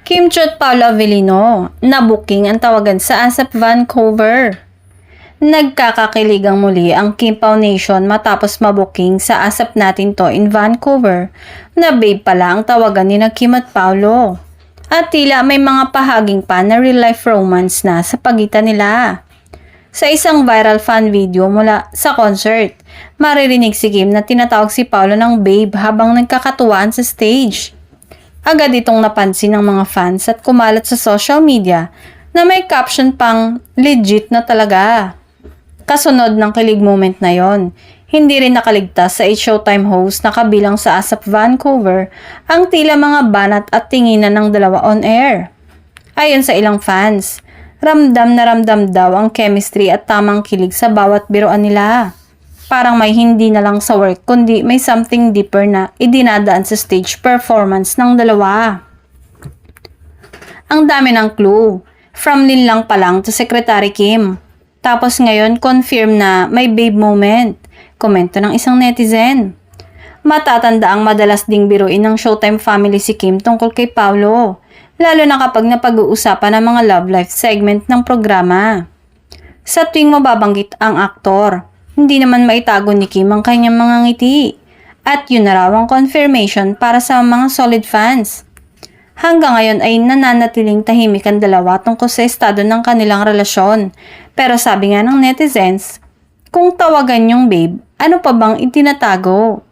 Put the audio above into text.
Kim Cho at Paolo Avellino, na-booking ang tawagan sa ASAP Vancouver. Nagkakakiligang muli ang Kim Pao Nation matapos mabuking sa ASAP Natin To in Vancouver na babe pala ang tawagan ni Kim at Paolo. At tila may mga pahaging pa na real-life romance na sa pagitan nila. Sa isang viral fan video mula sa concert, maririnig si Kim na tinatawag si Paolo ng babe habang nagkakatuwaan sa stage. Agad itong napansin ng mga fans at kumalat sa social media na may caption pang legit na talaga. Kasunod ng kilig moment na yon, hindi rin nakaligtas sa Showtime host na kabilang sa ASAP Vancouver ang tila mga banat at tinginan ng dalawa on air. Ayon sa ilang fans, ramdam na ramdam daw ang chemistry at tamang kilig sa bawat biruan nila. Parang may hindi na lang sa work kundi may something deeper na idinadaan sa stage performance ng dalawa. Ang dami ng clue. From Lin lang pa lang to Secretary Kim. Tapos ngayon confirm na may babe moment. Komento ng isang netizen. Matatanda ang madalas ding biruin ng Showtime family si Kim tungkol kay Paolo. Lalo na kapag napag-uusapan ng mga love life segment ng programa. Sa tuwing mababanggit ang aktor, hindi naman maitago ni Kim ang kanyang mga ngiti. At yun na raw ang confirmation para sa mga solid fans. Hanggang ngayon ay nananatiling tahimik ang dalawa tungkol sa estado ng kanilang relasyon. Pero sabi nga ng netizens, kung tawagan yung babe, ano pa bang itinatago?